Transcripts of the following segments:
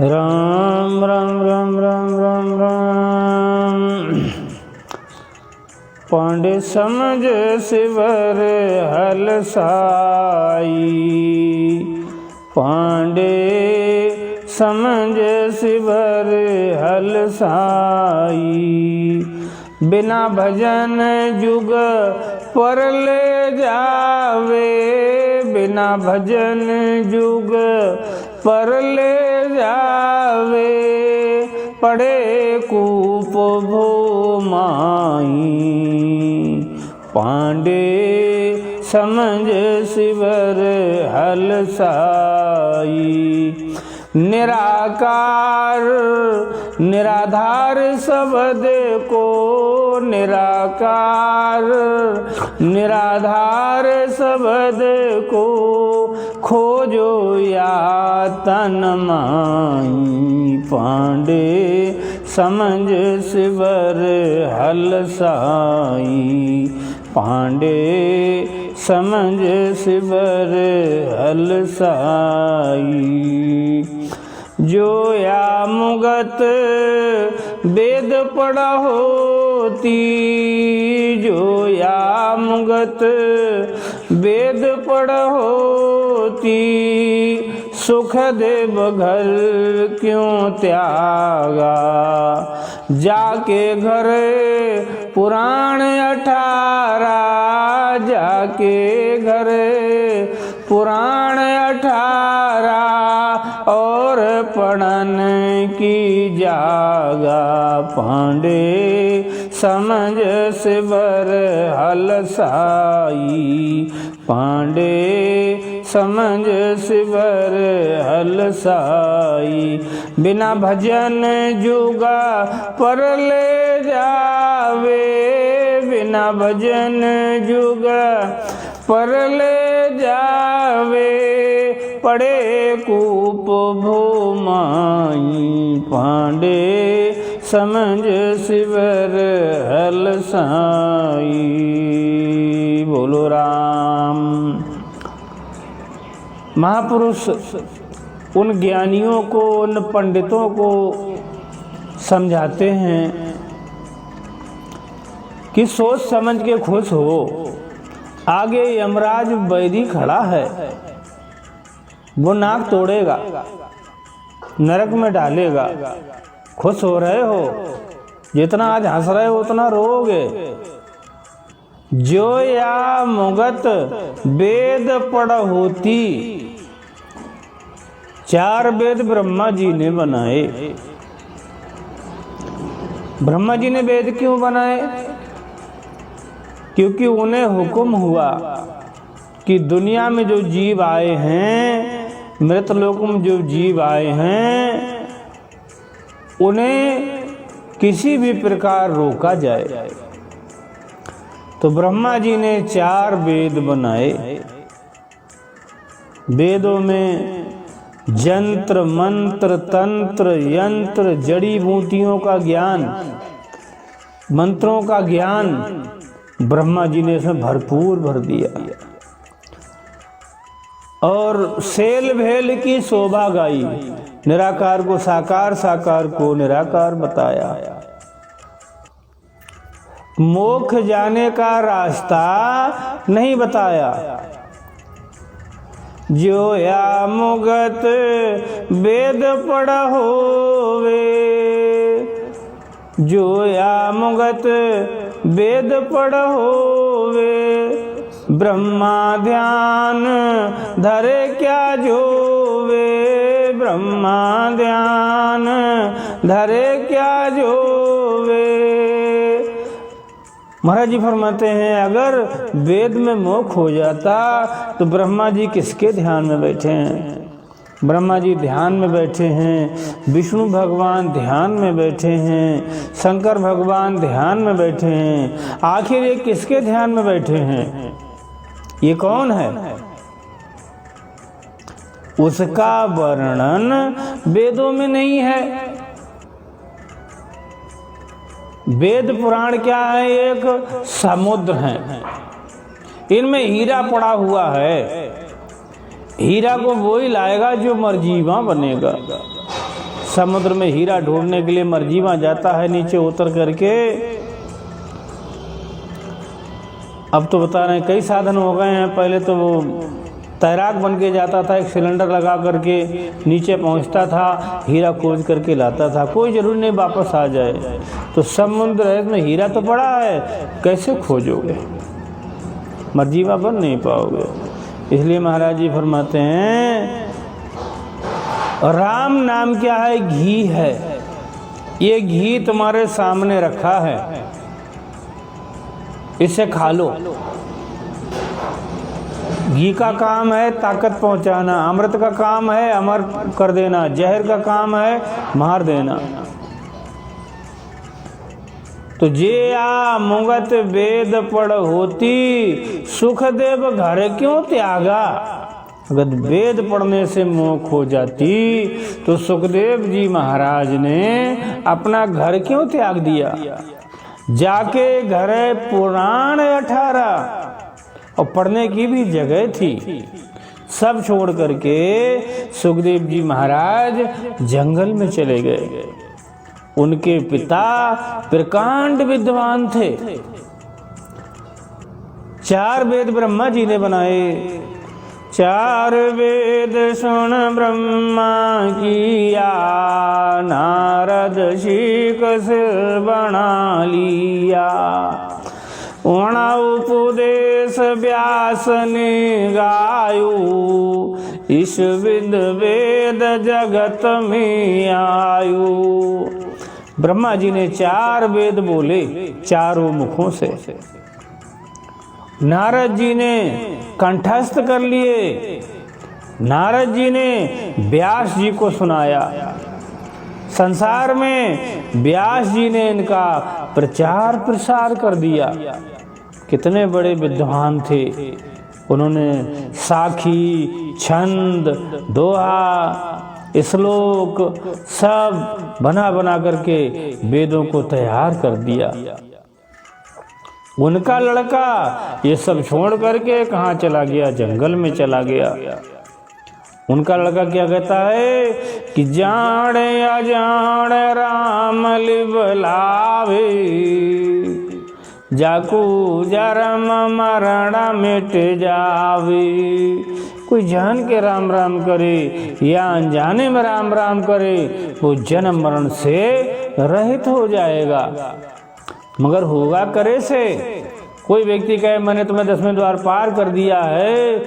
राम राम राम राम राम राम। पांडे समझ शिवर हलसाई, पांडे समझ शिवर हलसाई। बिना भजन जुग पर ले जावे, बिना भजन जुग पर ले जावे। पड़े कूप भूमाई, पांडे समझ शिवर हलसाई। निराकार निराधार शब्द को, निराकार निराधार शब्द को खोजो या तन माई। पांडे समझ शिवर हलसाई, पांडे समझ शिवर हलसाई। जो या मुगत वेद पढ़ा होती, जो या मुगत वेद पढ़ा होती। सुख देव घर क्यों त्यागा, जाके घर पुराण 18, जाके घर पुराण 18 और पढ़न की जागा। पांडे समझ शिवर हलसाई, पांडे समझ शिवर हलसाई। बिना भजन जुगा पर ले जावे, बिना भजन जुगा पर ले जावे। पड़े कूप भूमाई, पांडे समझ शिवर हलसाई। बोलो राम। महापुरुष उन ज्ञानियों को, उन पंडितों को समझाते हैं कि सोच समझ के खुश हो। आगे यमराज बैरी खड़ा है, वो नाक तोड़ेगा, नरक में डालेगा। खुश हो रहे हो, जितना आज हंस रहे हो उतना रोओगे। जो या मुगत वेद पढ़ होती, 4 वेद ब्रह्मा जी ने बनाए। ब्रह्मा जी ने वेद क्यों बनाए? क्योंकि उन्हें हुक्म हुआ कि दुनिया में जो जीव आए हैं, मृत लोक में जो जीव आए हैं, उन्हें किसी भी प्रकार रोका जाए। तो ब्रह्मा जी ने 4 वेद बनाए। वेदों में जंत्र मंत्र तंत्र यंत्र जड़ी बूटियों का ज्ञान, मंत्रों का ज्ञान ब्रह्मा जी ने इसमें भरपूर भर दिया। और सेल भेल की शोभा गाई, निराकार को साकार, साकार को निराकार बताया। मोक्ष जाने का रास्ता नहीं बताया। जो या मुगत वेद पढ़ा होवे, जो या मुगत वेद पढ़ा होवे। ब्रह्मा ध्यान धरे क्या जोवे, ब्रह्मा ध्यान धरे क्या जोवे। महाराज जी फरमाते हैं, अगर वेद में मोक्ष हो जाता तो ब्रह्मा जी किसके ध्यान में बैठे हैं? ब्रह्मा जी ध्यान में बैठे हैं, विष्णु भगवान ध्यान में बैठे हैं, शंकर भगवान ध्यान में बैठे हैं। आखिर ये किसके ध्यान में बैठे हैं? ये कौन है? उसका वर्णन वेदों में नहीं है। वेद पुराण क्या है? एक समुद्र है, इनमें हीरा पड़ा हुआ है। हीरा को वही लाएगा जो मरजीवा बनेगा। समुद्र में हीरा ढूंढने के लिए मरजीवा जाता है नीचे उतर करके। अब तो बता रहे हैं कई साधन हो गए हैं, पहले तो वो तैराक बन के जाता था, एक सिलेंडर लगा करके नीचे पहुंचता था, हीरा खोज करके लाता था, कोई जरूरी नहीं वापस आ जाए। तो समुद्र में हीरा तो पड़ा है, कैसे खोजोगे, मरजीवा बन नहीं पाओगे। इसलिए महाराज जी फरमाते हैं राम नाम क्या है, घी है। ये घी तुम्हारे सामने रखा है, इसे खा लो। घी का काम है ताकत पहुंचाना, अमृत का काम है अमर कर देना, जहर का काम है मार देना। तो जे आ मुगत वेद पढ़ होती, सुखदेव घर क्यों त्यागा। अगर वेद पढ़ने से मोक्ष हो जाती तो सुखदेव जी महाराज ने अपना घर क्यों त्याग दिया। जाके घर पुराण 18 और पढ़ने की भी जगह थी, सब छोड़ करके सुखदेव जी महाराज जंगल में चले गए। उनके पिता प्रकांड विद्वान थे, 4 वेद ब्रह्मा जी ने बनाए। 4 वेद सुन ब्रह्मा किया, नारद शीख सिर बना लिया। वणा उपदेश व्यास ने गायो, इस विद वेद जगत में आयो। ब्रह्मा जी ने 4 वेद बोले चारों मुखों से, नारद जी ने कंठस्थ कर लिए, नारद जी ने व्यास जी को सुनाया। संसार में व्यास जी ने इनका प्रचार प्रसार कर दिया। कितने बड़े विद्वान थे, उन्होंने साखी, छंद, दोहा, श्लोक सब बना बना करके वेदों को तैयार कर दिया। उनका लड़का ये सब छोड़ करके कहाँ चला गया, जंगल में चला गया। उनका लड़का क्या कहता है कि जान अजान राम लिबलावे, जाकू जरम मरण मिट जावे। कोई जान के राम राम करे या अनजाने में राम राम करे, वो जन्म मरण से रहित हो जाएगा। मगर होगा करे से। कोई व्यक्ति कहे मैंने तुम्हें 10वें द्वार पार कर दिया है,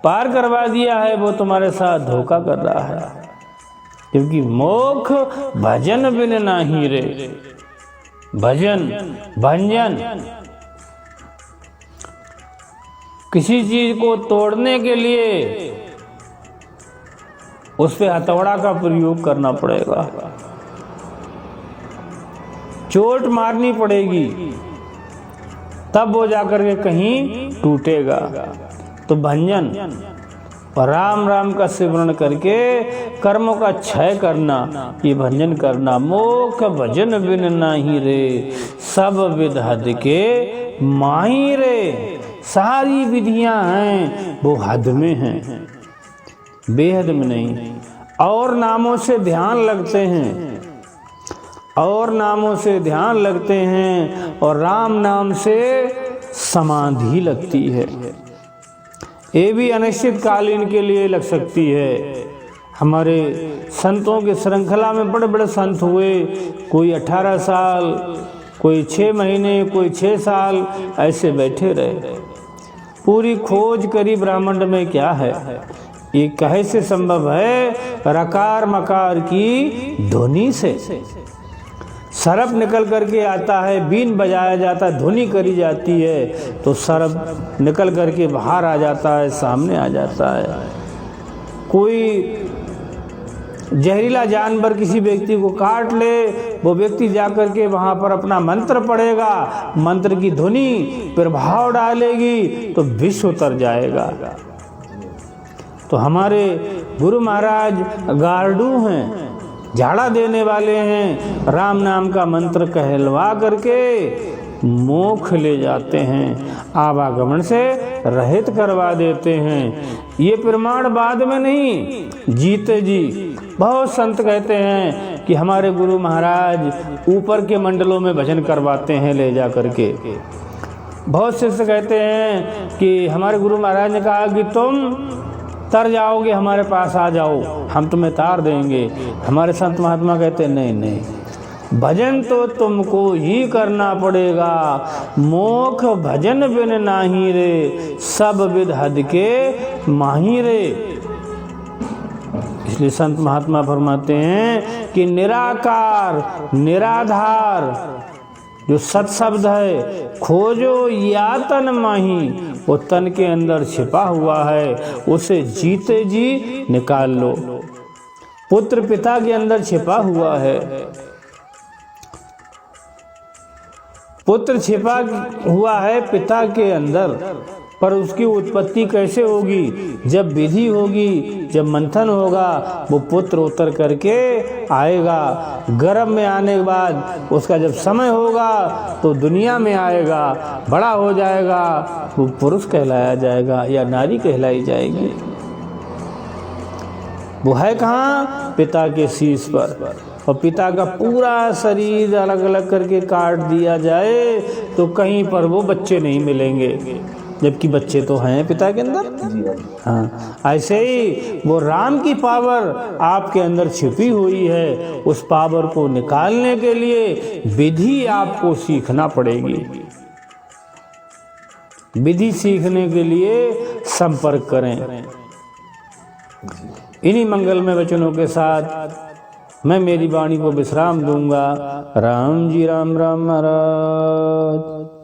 पार करवा दिया है, वो तुम्हारे साथ धोखा कर रहा है। क्योंकि मोक्ष भजन बिन नाही रे, भजन भंजन। किसी चीज को तोड़ने के लिए उस पे हथौड़ा का प्रयोग करना पड़ेगा, चोट मारनी पड़ेगी, तब वो जाकर के कहीं टूटेगा। तो भंजन और राम राम का सिमरण करके कर्मों का क्षय करना, ये भंजन करना। मोक्ष भजन बिन नाही रे, सब विध हद के माही रे। सारी विधियां हैं वो हद में हैं, बेहद में नहीं। और नामों से ध्यान लगते हैं, और नामों से ध्यान लगते हैं, और राम नाम से समाधि लगती है। ये भी अनिश्चित कालीन के लिए लग सकती है। हमारे संतों की श्रृंखला में बड़े बड़े संत हुए, कोई 18 साल, कोई 6 महीने, कोई 6 साल ऐसे बैठे रहे। पूरी खोज करी ब्रह्मांड में क्या है, ये कहे से संभव है, रकार मकार की ध्वनि से। सरप निकल करके आता है, बीन बजाया जाता है, धुनी करी जाती है, तो सरप निकल करके बाहर आ जाता है, सामने आ जाता है। कोई जहरीला जानवर किसी व्यक्ति को काट ले, वो व्यक्ति जाकर के वहाँ पर अपना मंत्र पढ़ेगा, मंत्र की धुनी प्रभाव डालेगी तो विष उतर जाएगा। तो हमारे गुरु महाराज गार्डू हैं, झाड़ा देने वाले हैं, राम नाम का मंत्र कहलवा करके मोक्ष ले जाते हैं, आवागमन से रहित करवा देते हैं। ये प्रमाण बाद में नहीं, जीते जी बहुत संत कहते हैं कि हमारे गुरु महाराज ऊपर के मंडलों में भजन करवाते हैं ले जा करके। बहुत शिष्य कहते हैं कि हमारे गुरु महाराज ने कहा कि तुम तर जाओगे, हमारे पास आ जाओ, हम तुम्हें तार देंगे। हमारे संत महात्मा कहते हैं नहीं नहीं, भजन तो तुमको ही करना पड़ेगा, मोख भजन बिन नाही रे, सब विध हद के माही रे। इसलिए संत महात्मा फरमाते हैं कि निराकार निराधार जो सत शब्द है, खोजो या तन माही, वो तन के अंदर छिपा हुआ है, उसे जीते जी निकाल लो। पुत्र पिता के अंदर छिपा हुआ है, पुत्र छिपा हुआ है पिता के अंदर, पर उसकी उत्पत्ति कैसे होगी? जब विधि होगी, जब मंथन होगा, वो पुत्र उतर करके आएगा। गर्भ में आने के बाद उसका जब समय होगा तो दुनिया में आएगा, बड़ा हो जाएगा, वो पुरुष कहलाया जाएगा या नारी कहलाई जाएगी। वो है कहाँ? पिता के शीश पर। और पिता का पूरा शरीर अलग अलग करके काट दिया जाए तो कहीं पर वो बच्चे नहीं मिलेंगे, जबकि बच्चे तो हैं पिता के अंदर। हाँ, ऐसे ही वो राम की पावर आपके अंदर छिपी हुई है, उस पावर को निकालने के लिए विधि आपको सीखना पड़ेगी। विधि सीखने के लिए संपर्क करें। इन्हीं मंगलमय वचनों के साथ मैं मेरी वाणी को विश्राम दूंगा। राम जी राम राम महाराज।